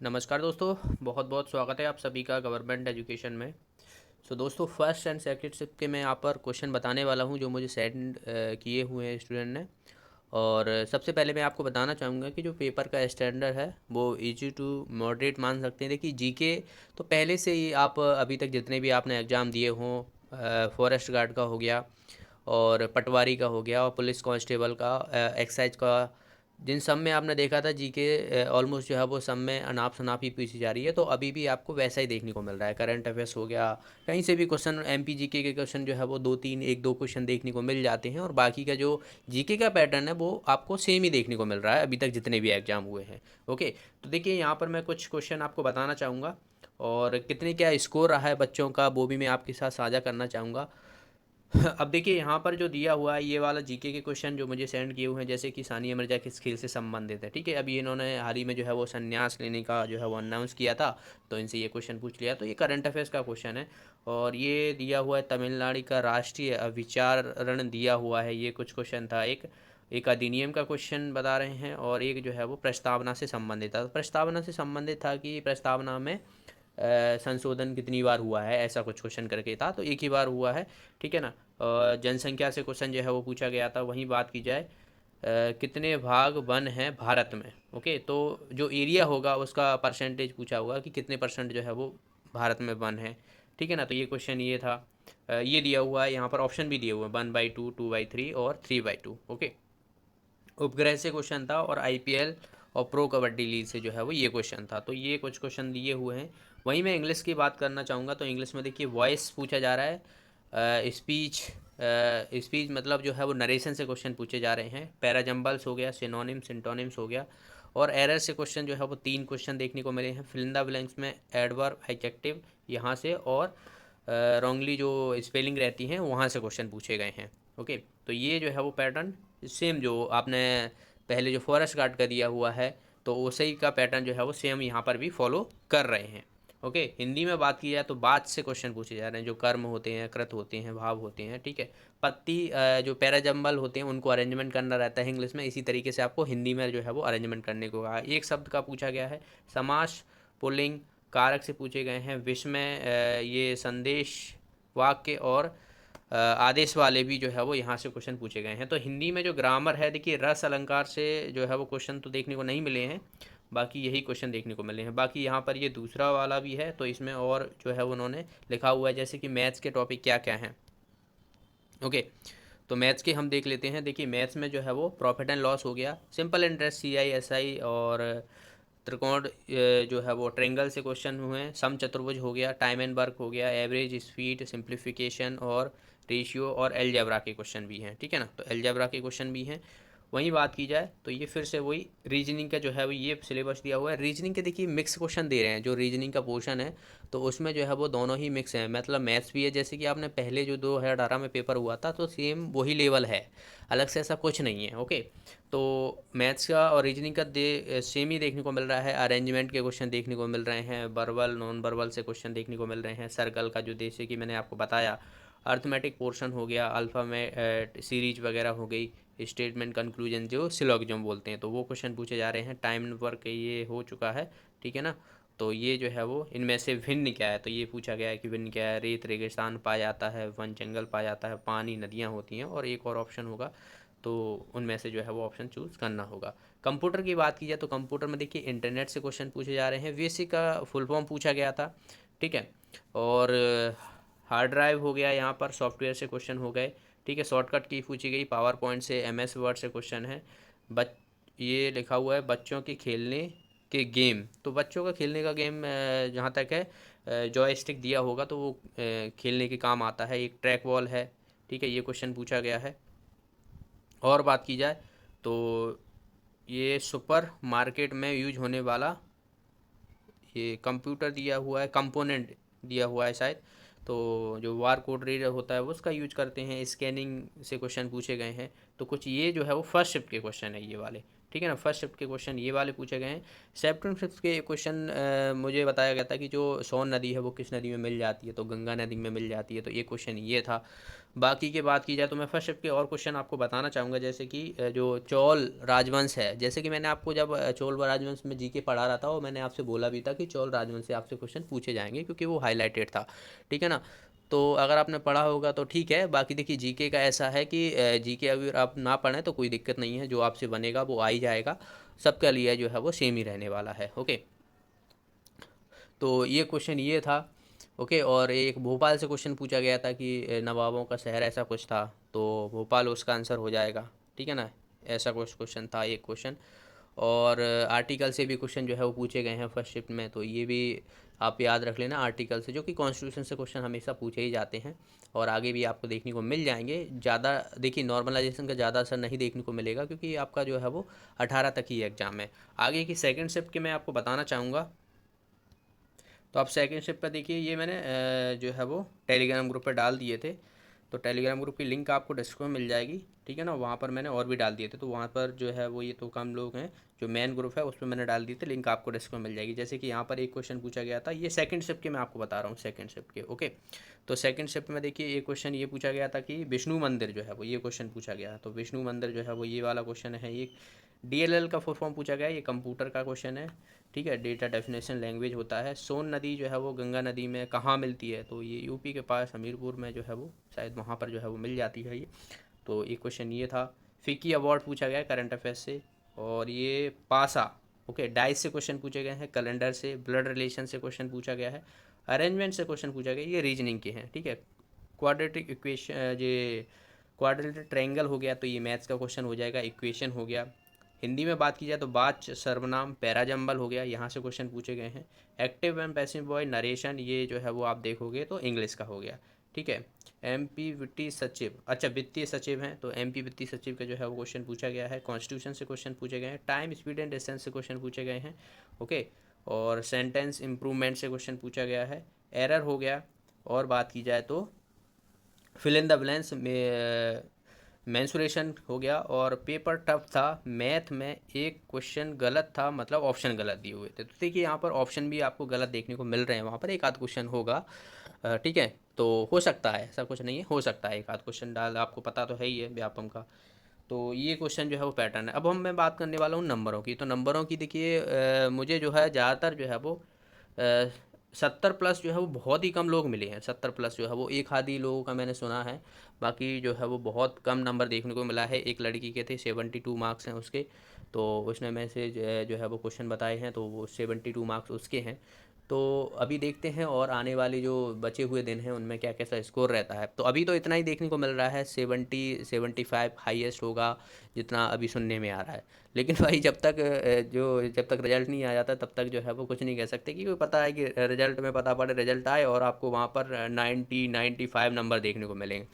नमस्कार दोस्तों, बहुत बहुत स्वागत है आप सभी का गवर्नमेंट एजुकेशन में। दोस्तों, फर्स्ट एंड सेकंड शिफ्ट के मैं यहाँ पर क्वेश्चन बताने वाला हूँ जो मुझे सेंड किए हुए हैं स्टूडेंट ने। और सबसे पहले मैं आपको बताना चाहूँगा कि जो पेपर का स्टैंडर्ड है वो इजी टू मॉडरेट मान सकते हैं। देखिए, जीके तो पहले से ही आप अभी तक जितने भी आपने एग्ज़ाम दिए हों, फॉरेस्ट गार्ड का हो गया और पटवारी का हो गया और पुलिस कांस्टेबल का, एक्साइज का, जिन सब में आपने देखा था जीके ऑलमोस्ट जो है वो सब में अनाप शनाप ही पूछी जा रही है। तो अभी भी आपको वैसा ही देखने को मिल रहा है। करंट अफेयर्स हो गया, कहीं से भी क्वेश्चन, एमपी जीके के क्वेश्चन जो है वो दो तीन एक दो क्वेश्चन देखने को मिल जाते हैं। और बाकी का जो जीके का पैटर्न है वो आपको सेम ही देखने को मिल रहा है अभी तक जितने भी एग्जाम हुए हैं। ओके, तो देखिए यहाँ पर मैं कुछ क्वेश्चन आपको बताना चाहूँगा और कितने क्या स्कोर रहा है बच्चों का वो भी मैं आपके साथ साझा करना चाहूँगा। अब देखिए यहाँ पर जो दिया हुआ है ये वाला जीके के क्वेश्चन जो मुझे सेंड किए हुए हैं, जैसे कि सानिया मिर्जा किस खेल से संबंधित है। ठीक है, अभी इन्होंने हाल ही में जो है वो संन्यास लेने का जो है वो अनाउंस किया था, तो इनसे ये क्वेश्चन पूछ लिया। तो ये करंट अफेयर्स का क्वेश्चन है और ये दिया हुआ है तमिलनाडु का राष्ट्रीय विचारण दिया हुआ है। ये कुछ क्वेश्चन था, एक एक अधिनियम का क्वेश्चन बता रहे हैं और एक जो है वो प्रस्तावना से संबंधित था। तो प्रस्तावना से संबंधित था कि प्रस्तावना में संशोधन कितनी बार हुआ है, ऐसा कुछ क्वेश्चन करके था। तो एक ही बार हुआ है, ठीक है ना। जनसंख्या से क्वेश्चन जो है वो पूछा गया था। वहीं बात की जाए, कितने भाग वन हैं भारत में। ओके, तो जो एरिया होगा उसका परसेंटेज पूछा होगा कि कितने परसेंट जो है वो भारत में वन है। ठीक है ना, तो ये क्वेश्चन ये था। ये दिया हुआ है, यहाँ पर ऑप्शन भी दिए हुए हैं, 1/2, 2/3 और 3/2। ओके, उपग्रह से क्वेश्चन था और आईपीएल और प्रो कबड्डी लीग से जो है वो ये क्वेश्चन था। तो ये कुछ क्वेश्चन दिए हुए हैं। वहीं मैं इंग्लिश की बात करना चाहूँगा। तो इंग्लिश में देखिए वॉइस पूछा जा रहा है, स्पीच, स्पीच मतलब जो है वो नरेशन से क्वेश्चन पूछे जा रहे हैं। पैराजम्बल्स हो गया, सिनोनिम सिंटोनिम्स हो गया। और एरर से क्वेश्चन जो है वो तीन क्वेश्चन देखने को मिले हैं। फिल इन द ब्लैंक्स में एडवर्ब एडजेक्टिव यहाँ से और रॉन्गली जो स्पेलिंग रहती हैं वहाँ से क्वेश्चन पूछे गए हैं। ओके, तो ये जो है वो पैटर्न सेम जो आपने पहले जो फॉरेस्ट गार्ड का दिया हुआ है तो उसी का पैटर्न जो है वो सेम यहाँ पर भी फॉलो कर रहे हैं। ओके, हिंदी में बात की जाए तो बात से क्वेश्चन पूछे जा रहे हैं, जो कर्म होते हैं, कृत होते हैं, भाव होते हैं। ठीक है, पत्ती जो पैराजम्बल होते हैं उनको अरेंजमेंट करना रहता है इंग्लिश में, इसी तरीके से आपको हिंदी में जो है वो अरेंजमेंट करने को कहा। एक शब्द का पूछा गया है। समास, पुल्लिंग, कारक से पूछे गए हैं। विस्मय, ये संदेश, वाक्य और आदेश वाले भी जो है वो यहाँ से क्वेश्चन पूछे गए हैं। तो हिंदी में जो ग्रामर है, देखिए रस अलंकार से जो है वो क्वेश्चन तो देखने को नहीं मिले हैं, बाकी यही क्वेश्चन देखने को मिले हैं। बाकी यहाँ पर ये दूसरा वाला भी है, तो इसमें और जो है उन्होंने लिखा हुआ है जैसे कि मैथ्स के टॉपिक क्या क्या हैं। ओके, तो मैथ्स के हम देख लेते हैं। देखिए मैथ्स में जो है वो प्रॉफिट एंड लॉस हो गया, सिंपल इंटरेस्ट CI SI और त्रिकोण, जो है वो ट्रेंगल से क्वेश्चन हुए हैं। सम चतुर्भुज हो गया, टाइम एंड वर्क हो गया, एवरेज, स्पीड, सिंप्लीफिकेशन और रेशियो और एलजेब्रा के क्वेश्चन भी हैं। ठीक है ना, तो एलजेब्रा के क्वेश्चन भी हैं। वहीं बात की जाए तो ये फिर से वही रीजनिंग का जो है वो ये सिलेबस दिया हुआ है। रीजनिंग के देखिए मिक्स क्वेश्चन दे रहे हैं, जो रीजनिंग का पोर्शन है तो उसमें जो है वो दोनों ही मिक्स हैं। मतलब मैथ्स भी है, जैसे कि आपने पहले जो 2018 में पेपर हुआ था तो सेम वही लेवल है, अलग से ऐसा कुछ नहीं है। ओके, तो मैथ्स का और रीजनिंग का सेम ही देखने को मिल रहा है। अरेंजमेंट के क्वेश्चन देखने को मिल रहे हैं, वर्बल नॉन वर्बल से क्वेश्चन देखने को मिल रहे हैं। सर्कल का जो जैसे कि मैंने आपको बताया, अर्थमेटिक पोर्शन हो गया, अल्फ़ा में सीरीज वगैरह हो गई, स्टेटमेंट कंक्लूजन जो सिलोगिज्म बोलते हैं तो वो क्वेश्चन पूछे जा रहे हैं। टाइम वर्क ये हो चुका है, ठीक है ना। तो ये जो है वो इनमें से भिन्न क्या है, तो ये पूछा गया है कि भिन्न क्या है। रेत रेगिस्तान पाया जाता है, वन जंगल पाया जाता है, पानी नदियाँ होती हैं और एक और ऑप्शन होगा, तो उनमें से जो है वो ऑप्शन चूज़ करना होगा। कंप्यूटर की बात की जाए तो कंप्यूटर में देखिए इंटरनेट से क्वेश्चन पूछे जा रहे हैं। VSC का फुल फॉर्म पूछा गया था, ठीक है। और हार्ड ड्राइव हो गया, यहाँ पर सॉफ्टवेयर से क्वेश्चन हो गए, ठीक है। शॉर्टकट की पूछी गई, पावर पॉइंट से, MS वर्ड से क्वेश्चन है। बच ये लिखा हुआ है बच्चों के खेलने के गेम। तो बच्चों का खेलने का गेम जहाँ तक है जॉयस्टिक दिया होगा तो वो खेलने के काम आता है। एक ट्रैक बॉल है, ठीक है, ये क्वेश्चन पूछा गया है। और बात की जाए तो ये सुपर मार्केट में यूज होने वाला ये कंप्यूटर दिया हुआ है, कंपोनेंट दिया हुआ है शायद। तो जो वार कोड रीडर होता है वो उसका यूज करते हैं। स्कैनिंग से क्वेश्चन पूछे गए हैं। तो कुछ ये जो है वो फर्स्ट शिफ्ट के क्वेश्चन है ये वाले, ठीक है ना। फर्स्ट शिफ्ट के क्वेश्चन ये वाले पूछे गए हैं। सेकंड शिफ्ट के क्वेश्चन मुझे बताया गया था कि जो सोन नदी है वो किस नदी में मिल जाती है, तो गंगा नदी में मिल जाती है, तो ये क्वेश्चन ये था। बाकी की बात की जाए तो मैं फर्स्ट शिफ्ट के और क्वेश्चन आपको बताना चाहूँगा, जैसे कि जो चोल राजवंश है, जैसे कि मैंने आपको जब चोल राजवंश में जीके पढ़ा रहा था, और मैंने आपसे बोला भी था कि चोल राजवंश से आपसे क्वेश्चन पूछे जाएंगे क्योंकि वो हाईलाइटेड था। ठीक है ना। तो अगर आपने पढ़ा होगा तो ठीक है। बाकी देखिए जीके का ऐसा है कि जीके अगर आप ना पढ़ें तो कोई दिक्कत नहीं है, जो आपसे बनेगा वो आ ही जाएगा। सबका लिए जो है वो सेम ही रहने वाला है। ओके, तो ये क्वेश्चन ये था। ओके, और एक भोपाल से क्वेश्चन पूछा गया था कि नवाबों का शहर ऐसा कुछ था, तो भोपाल उसका आंसर हो जाएगा। ठीक है ना। ऐसा कुछ क्वेश्चन था एक क्वेश्चन। और आर्टिकल से भी क्वेश्चन जो है वो पूछे गए हैं फर्स्ट शिफ्ट में, तो ये भी आप याद रख लेना आर्टिकल से, जो कि कॉन्स्टिट्यूशन से क्वेश्चन हमेशा पूछे ही जाते हैं और आगे भी आपको देखने को मिल जाएंगे। ज़्यादा देखिए नॉर्मलाइजेशन का ज़्यादा असर नहीं देखने को मिलेगा क्योंकि आपका जो है वो 18 तक ही एग्जाम है। आगे की सेकंड शिफ्ट के मैं आपको बताना चाहूँगा। तो आप सेकंड शिफ्ट पर देखिए, ये मैंने जो है वो टेलीग्राम ग्रुप पर डाल दिए थे। तो टेलीग्राम ग्रुप की लिंक आपको डिस्क्रिप्शन में मिल जाएगी। ठीक है ना। वहाँ पर मैंने और भी डाल दिए थे, तो वहाँ पर जो है वो ये तो कम लोग हैं, जो मेन ग्रुप है उसमें मैंने डाल दिए थे, लिंक आपको डिस्क्रिप्शन में मिल जाएगी। जैसे कि यहाँ पर एक क्वेश्चन पूछा गया था, ये सेकंड शिफ्ट के मैं आपको बता रहा हूँ, सेकंड शिफ्ट के। ओके, तो सेकंड शिफ्ट में देखिए एक क्वेश्चन ये पूछा गया था कि विष्णु मंदिर जो है वो, ये क्वेश्चन पूछा गया। तो विष्णु मंदिर जो है वो ये वाला क्वेश्चन है। ये डीएलएल का फुल फॉर्म पूछा गया है, ये कंप्यूटर का क्वेश्चन है। ठीक है, डेटा डेफिनेशन लैंग्वेज होता है। सोन नदी जो है वो गंगा नदी में कहाँ मिलती है, तो ये यूपी के पास हमीरपुर में जो है वो शायद वहाँ पर जो है वो मिल जाती है ये। तो एक क्वेश्चन ये था। फिकी अवार्ड पूछा गया है करंट अफेयर्स से। और ये पासा, ओके, डाइस से क्वेश्चन पूछे गए हैं, कैलेंडर से, ब्लड रिलेशन से क्वेश्चन पूछा गया है, अरेंजमेंट से क्वेश्चन पूछा गया है, ये रीजनिंग के हैं। ठीक है, क्वाड्रेटिक इक्वेशन, ये क्वाड्रेटिक ट्रायंगल हो गया, तो ये मैथ्स का क्वेश्चन हो जाएगा, इक्वेशन हो गया। हिंदी में बात की जाए तो बाच सर्वनाम पैराजंबल हो गया, यहाँ से क्वेश्चन पूछे गए हैं। Active and passive voice narration, ये जो है वो आप देखोगे तो इंग्लिश का हो गया। ठीक है, एमपी वित्तीय सचिव, अच्छा वित्तीय सचिव हैं, तो एमपी वित्तीय सचिव का जो है वो क्वेश्चन पूछा गया है। कॉन्स्टिट्यूशन से क्वेश्चन पूछे गए हैं। टाइम स्पीड एंड डिस्टेंस से क्वेश्चन पूछे गए हैं। ओके, और सेंटेंस इम्प्रूवमेंट से क्वेश्चन पूछा गया है। एरर हो गया। और बात की जाए तो फिल इन द ब्लैंक्स में मैंसुरेशन हो गया। और पेपर टफ था, मैथ में एक क्वेश्चन गलत था, मतलब ऑप्शन गलत दिए हुए थे। तो देखिए यहाँ पर ऑप्शन भी आपको गलत देखने को मिल रहे हैं, वहाँ पर एक आध क्वेश्चन होगा। ठीक है, तो हो सकता है, ऐसा कुछ नहीं है, हो सकता है एक आध क्वेश्चन डाल, आपको पता तो है ही है व्यापम का। तो ये क्वेश्चन जो है वो पैटर्न है। अब मैं बात करने वाला हूँ नंबरों की। तो नंबरों की देखिए मुझे जो है ज़्यादातर जो है वो 70+ जो है वो बहुत ही कम लोग मिले हैं। 70+ जो है वो एक आधी लोगों का मैंने सुना है, बाकी जो है वो बहुत कम नंबर देखने को मिला है। एक लड़की के थे 72 मार्क्स हैं उसके, तो उसने मैसेज जो है वो क्वेश्चन बताए हैं, तो वो 72 मार्क्स उसके हैं। तो अभी देखते हैं और आने वाले जो बचे हुए दिन हैं उनमें क्या कैसा स्कोर रहता है। तो अभी तो इतना ही देखने को मिल रहा है, 70-75 हाईएस्ट होगा जितना अभी सुनने में आ रहा है। लेकिन भाई जब तक रिजल्ट नहीं आ जाता तब तक जो है वो कुछ नहीं कह सकते, क्योंकि पता है कि रिजल्ट में पता पड़े, रिजल्ट आए और आपको वहाँ पर 90-95 नंबर देखने को मिलेंगे।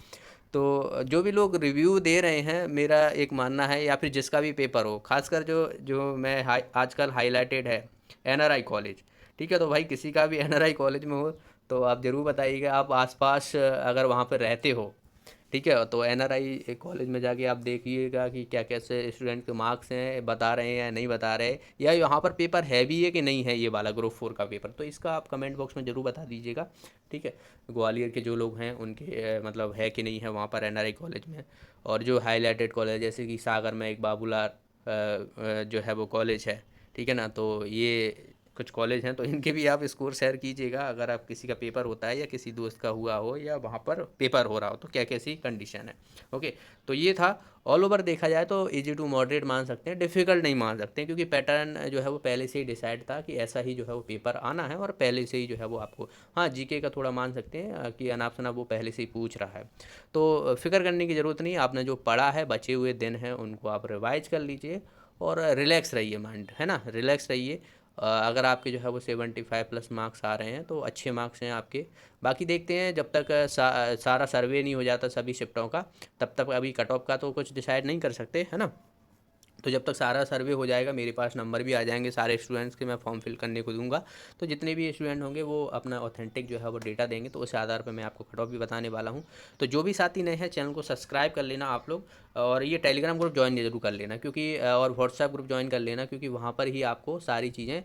तो जो भी लोग रिव्यू दे रहे हैं, मेरा एक मानना है, या फिर जिसका भी पेपर हो, खासकर जो जो मैं आजकल हाईलाइटेड है एनआरआई कॉलेज। ठीक है, तो भाई किसी का भी एनआरआई कॉलेज में हो तो आप ज़रूर बताइएगा, आप आसपास अगर वहाँ पर रहते हो। ठीक है, तो एनआरआई कॉलेज में जाके आप देखिएगा कि क्या कैसे स्टूडेंट के मार्क्स हैं, बता रहे हैं या नहीं बता रहे, या यहाँ पर पेपर है भी है कि नहीं है, ये वाला ग्रुप 4 का पेपर, तो इसका आप कमेंट बॉक्स में ज़रूर बता दीजिएगा। ठीक है, ग्वालियर के जो लोग हैं उनके मतलब है कि नहीं है वहाँ पर एनआरआई कॉलेज में। और जो हाईलाइटेड कॉलेज जैसे कि सागर में एक बाबूलाल जो है वो कॉलेज है। ठीक है ना, तो ये कुछ कॉलेज हैं, तो इनके भी आप स्कोर शेयर कीजिएगा, अगर आप किसी का पेपर होता है या किसी दोस्त का हुआ हो या वहाँ पर पेपर हो रहा हो तो क्या कैसी कंडीशन है। ओके, तो ये था। ऑल ओवर देखा जाए तो इजी टू मॉडरेट मान सकते हैं, डिफ़िकल्ट नहीं मान सकते हैं, क्योंकि पैटर्न जो है वो पहले से ही डिसाइड था कि ऐसा ही जो है वो पेपर आना है, और पहले से ही जो है वो आपको, हाँ जीके का थोड़ा मान सकते हैं कि अनाप शनाप वो पहले से ही पूछ रहा है। तो फिक्र करने की ज़रूरत नहीं, आपने जो पढ़ा है बचे हुए दिन हैं उनको आप रिवाइज कर लीजिए और रिलैक्स रहिए, माइंड है ना, रिलैक्स रहिए। अगर आपके जो है वो 75+ मार्क्स आ रहे हैं तो अच्छे मार्क्स हैं आपके। बाकी देखते हैं जब तक सारा सर्वे नहीं हो जाता सभी शिफ्टों का, तब तक अभी कट ऑफ का तो कुछ डिसाइड नहीं कर सकते, है ना। तो जब तक सारा सर्वे हो जाएगा मेरे पास नंबर भी आ जाएंगे सारे स्टूडेंट्स के, मैं फॉर्म फिल करने को दूंगा। तो जितने भी स्टूडेंट होंगे वो अपना ऑथेंटिक जो है वो डेटा देंगे, तो उस आधार पर मैं आपको कट ऑफ भी बताने वाला हूँ। तो जो भी साथी नए हैं चैनल को सब्सक्राइब कर लेना आप लोग, और ये टेलीग्राम ग्रुप ज्वाइन जरूर कर लेना, क्योंकि और व्हाट्सएप ग्रुप ज्वाइन कर लेना, क्योंकि वहाँ पर ही आपको सारी चीज़ें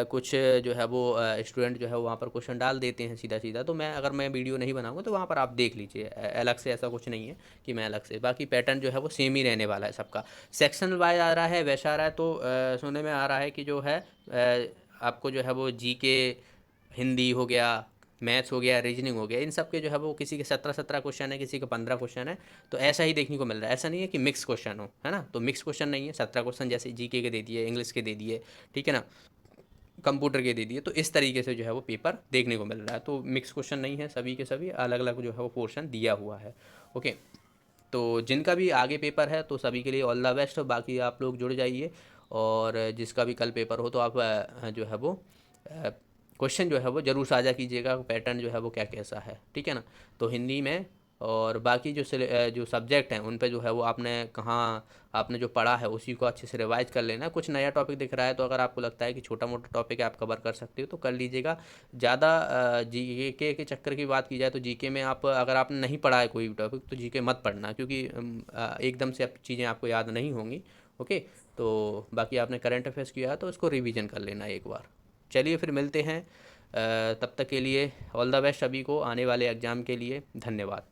कुछ जो है वो स्टूडेंट जो है वहाँ पर क्वेश्चन डाल देते हैं सीधा सीधा। तो मैं वीडियो नहीं बनाऊँगा तो वहाँ पर आप देख लीजिए, अलग से ऐसा कुछ नहीं है कि मैं अलग से। बाकी पैटर्न जो है वो सेम ही रहने वाला है सबका। सेक्शन वाइज आ रहा है, वैसा आ रहा है। तो सुनने में आ रहा है कि जो है आपको जो है वो जीके, हिंदी हो गया, मैथ्स हो गया, रीजनिंग हो गया, इन सब के जो है वो किसी के 17 क्वेश्चन है, किसी के 15 क्वेश्चन है। तो ऐसा ही देखने को मिल रहा है, ऐसा नहीं है कि मिक्स क्वेश्चन हो, है ना। तो मिक्स क्वेश्चन नहीं है, 17 क्वेश्चन जैसे जीके के दे दिए, इंग्लिश के दे दिए, ठीक है ना, कंप्यूटर के दे दिए। तो इस तरीके से जो है वो पेपर देखने को मिल रहा है। तो मिक्स क्वेश्चन नहीं है, सभी के सभी अलग अलग जो है वो पोर्शन दिया हुआ है। ओके, तो जिनका भी आगे पेपर है तो सभी के लिए ऑल द बेस्ट। बाकी आप लोग जुड़ जाइए, और जिसका भी कल पेपर हो तो आप जो है वो क्वेश्चन जो है वो ज़रूर साझा कीजिएगा, पैटर्न जो है वो क्या कैसा है, ठीक है ना। तो हिंदी में और बाकी जो सब्जेक्ट हैं उन पे जो है वो आपने कहाँ आपने जो पढ़ा है उसी को अच्छे से रिवाइज कर लेना। कुछ नया टॉपिक दिख रहा है तो अगर आपको लगता है कि छोटा मोटा टॉपिक है आप कवर कर सकते हो तो कर लीजिएगा। ज़्यादा जीके के चक्कर की बात की जाए तो जीके में आप अगर आपने नहीं पढ़ा है कोई भी टॉपिक तो जीके मत पढ़ना, क्योंकि एकदम से चीज़ें आपको याद नहीं होंगी। ओके, तो बाकी आपने करंट अफेयर्स किया है तो उसको रिवीजन कर लेना एक बार। चलिए फिर मिलते हैं, तब तक के लिए ऑल द बेस्ट सभी को आने वाले एग्ज़ाम के लिए। धन्यवाद।